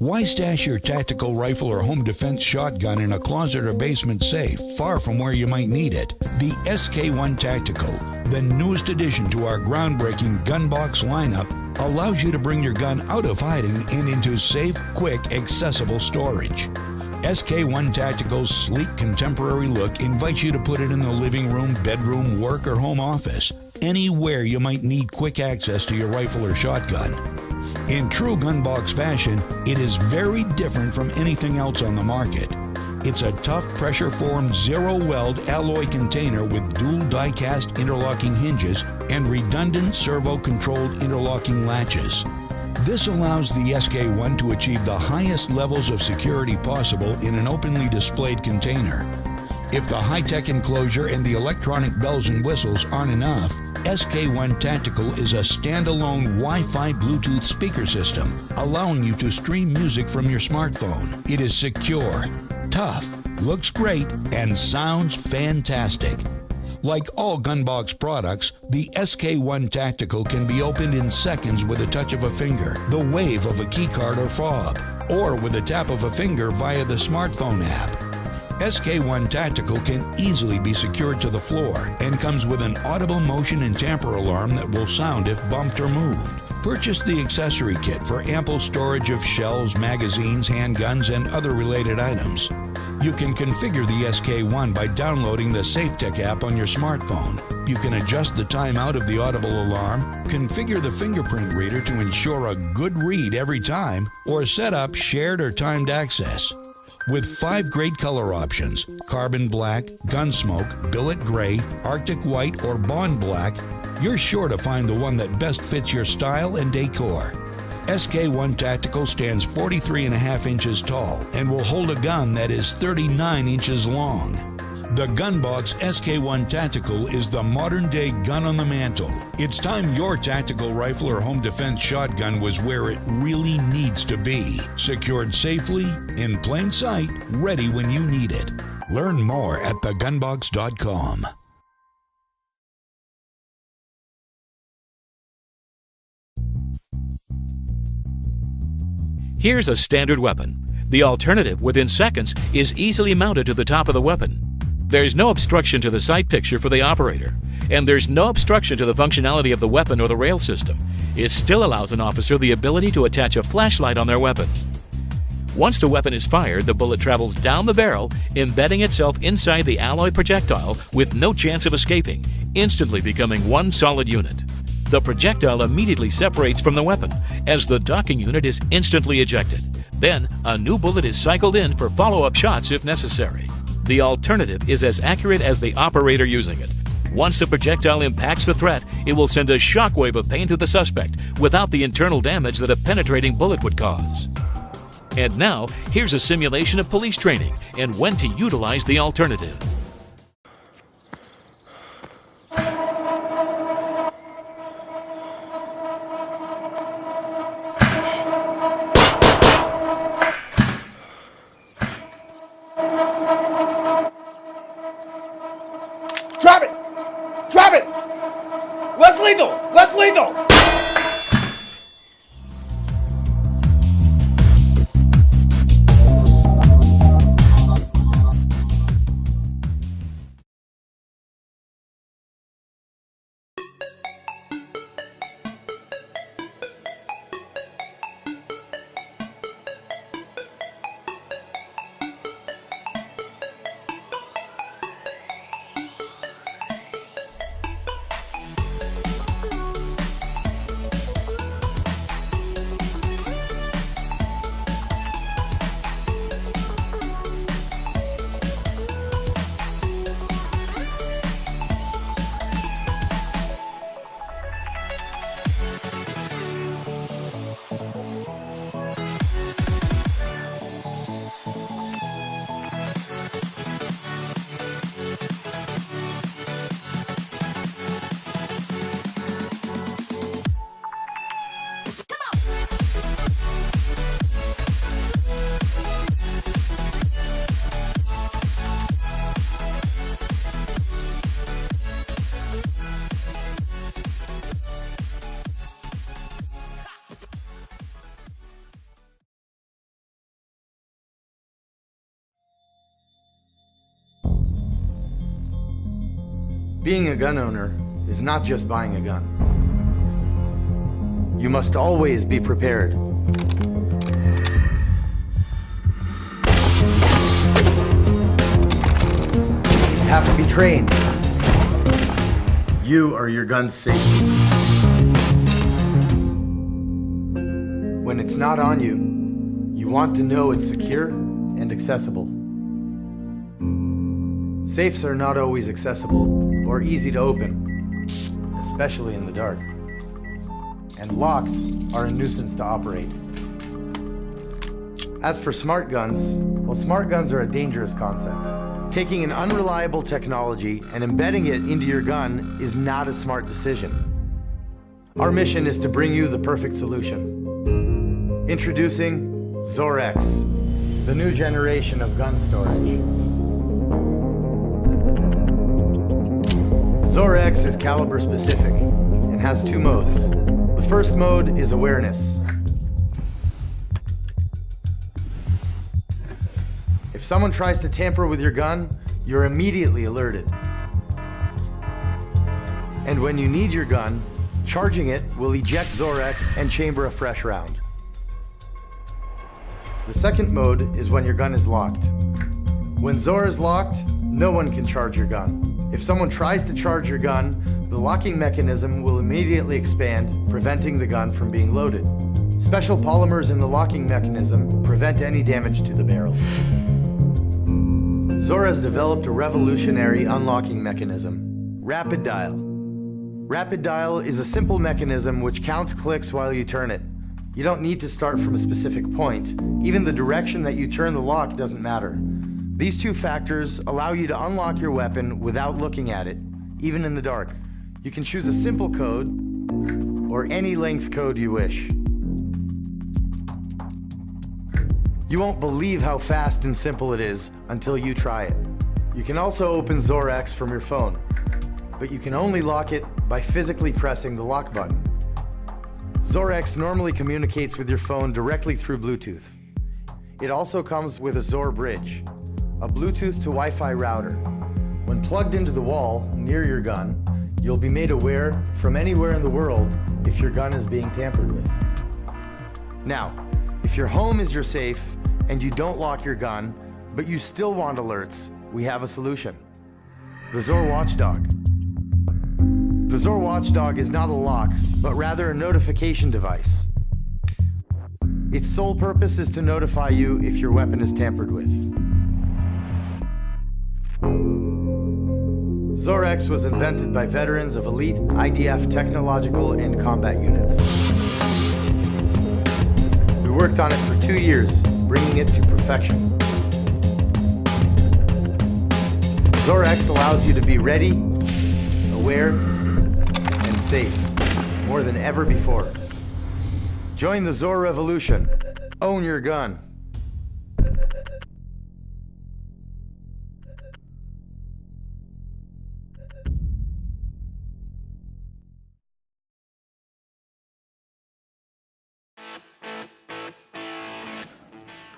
Why stash your tactical rifle or home defense shotgun in a closet or basement safe, far from where you might need it? The SK1 Tactical, the newest addition to our groundbreaking gun box lineup, allows you to bring your gun out of hiding and into safe, quick, accessible storage. SK1 Tactical's sleek, contemporary look invites you to put it in the living room, bedroom, work, or home office, anywhere you might need quick access to your rifle or shotgun. In true gun box fashion, it is very different from anything else on the market. It's a tough, pressure-formed, zero-weld alloy container with dual die-cast interlocking hinges and redundant servo-controlled interlocking latches. This allows the SK1 to achieve the highest levels of security possible in an openly displayed container. If the high-tech enclosure and the electronic bells and whistles aren't enough, SK1 Tactical is a standalone Wi-Fi Bluetooth speaker system, allowing you to stream music from your smartphone. It is secure, tough, looks great, and sounds fantastic. Like all Gunbox products, the SK1 Tactical can be opened in seconds with a touch of a finger, the wave of a keycard or fob, or with a tap of a finger via the smartphone app. SK1 Tactical can easily be secured to the floor and comes with an audible motion and tamper alarm that will sound if bumped or moved. Purchase the accessory kit for ample storage of shells, magazines, handguns, and other related items. You can configure the SK1 by downloading the SafeTech app on your smartphone. You can adjust the timeout of the audible alarm, configure the fingerprint reader to ensure a good read every time, or set up shared or timed access. With 5 great color options, carbon black, gunsmoke, billet gray, arctic white, or bond black, you're sure to find the one that best fits your style and decor. SK1 Tactical stands 43.5 inches tall and will hold a gun that is 39 inches long. The Gunbox SK1 Tactical is the modern-day gun on the mantle. It's time your tactical rifle or home defense shotgun was where it really needs to be. Secured safely, in plain sight, ready when you need it. Learn more at thegunbox.com. Here's a standard weapon. The alternative, within seconds, is easily mounted to the top of the weapon. There's no obstruction to the sight picture for the operator, and there's no obstruction to the functionality of the weapon or the rail system. It still allows an officer the ability to attach a flashlight on their weapon. Once the weapon is fired, the bullet travels down the barrel, embedding itself inside the alloy projectile with no chance of escaping, instantly becoming one solid unit. The projectile immediately separates from the weapon, as the docking unit is instantly ejected. Then, a new bullet is cycled in for follow-up shots if necessary. The alternative is as accurate as the operator using it. Once the projectile impacts the threat, it will send a shockwave of pain to the suspect without the internal damage that a penetrating bullet would cause. And now, here's a simulation of police training and when to utilize the alternative. Drop it! Drop it! Less lethal! Less lethal! Being a gun owner is not just buying a gun. You must always be prepared. You have to be trained. You are your gun's safety. When it's not on you, you want to know it's secure and accessible. Safes are not always accessible or easy to open, especially in the dark. And locks are a nuisance to operate. As for smart guns, well, smart guns are a dangerous concept. Taking an unreliable technology and embedding it into your gun is not a smart decision. Our mission is to bring you the perfect solution. Introducing Zorex, the new generation of gun storage. Zorex is caliber specific and has two modes. The first mode is awareness. If someone tries to tamper with your gun, you're immediately alerted. And when you need your gun, charging it will eject Zorex and chamber a fresh round. The second mode is when your gun is locked. When Zor is locked, no one can charge your gun. If someone tries to charge your gun, the locking mechanism will immediately expand, preventing the gun from being loaded. Special polymers in the locking mechanism prevent any damage to the barrel. Zor has developed a revolutionary unlocking mechanism, Rapid Dial. Rapid Dial is a simple mechanism which counts clicks while you turn it. You don't need to start from a specific point. Even the direction that you turn the lock doesn't matter. These two factors allow you to unlock your weapon without looking at it, even in the dark. You can choose a simple code or any length code you wish. You won't believe how fast and simple it is until you try it. You can also open Zorex from your phone, but you can only lock it by physically pressing the lock button. Zorex normally communicates with your phone directly through Bluetooth. It also comes with a Zor bridge, a Bluetooth to Wi-Fi router. When plugged into the wall near your gun, you'll be made aware from anywhere in the world if your gun is being tampered with. Now, if your home is your safe and you don't lock your gun, but you still want alerts, we have a solution. The Zor Watchdog. The Zor Watchdog is not a lock, but rather a notification device. Its sole purpose is to notify you if your weapon is tampered with. Zorex was invented by veterans of elite IDF technological and combat units. We worked on it for 2 years, bringing it to perfection. Zorex allows you to be ready, aware, and safe, more than ever before. Join the Zor revolution. Own your gun.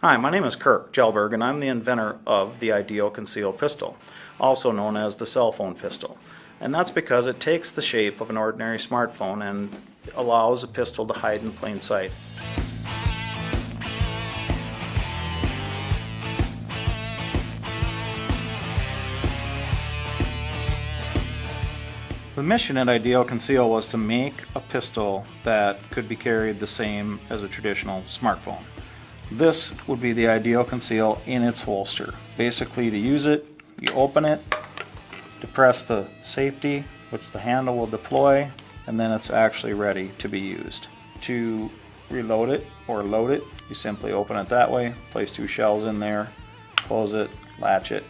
Hi, my name is Kirk Jelberg, and I'm the inventor of the ideal concealed pistol, also known as the cell phone pistol. And that's because it takes the shape of an ordinary smartphone and allows a pistol to hide in plain sight. The mission at Ideal Conceal was to make a pistol that could be carried the same as a traditional smartphone. This would be the Ideal Conceal in its holster. Basically, to use it, you open it, depress the safety, which the handle will deploy, and then it's actually ready to be used. To reload it or load it, you simply open it that way, place 2 shells in there, close it, latch it.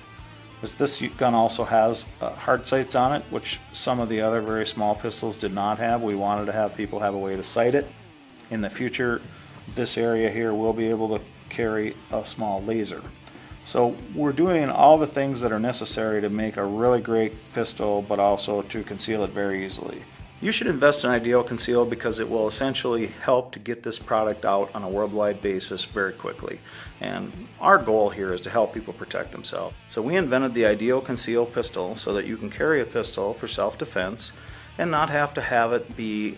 This gun also has hard sights on it, which some of the other very small pistols did not have. We wanted to have people have a way to sight it. In the future, this area here will be able to carry a small laser. So we're doing all the things that are necessary to make a really great pistol, but also to conceal it very easily. You should invest in Ideal Conceal because it will essentially help to get this product out on a worldwide basis very quickly. And our goal here is to help people protect themselves. So we invented the Ideal Conceal pistol so that you can carry a pistol for self-defense and not have to have it be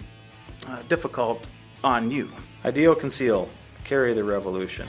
difficult on you. Ideal Conceal, carry the revolution.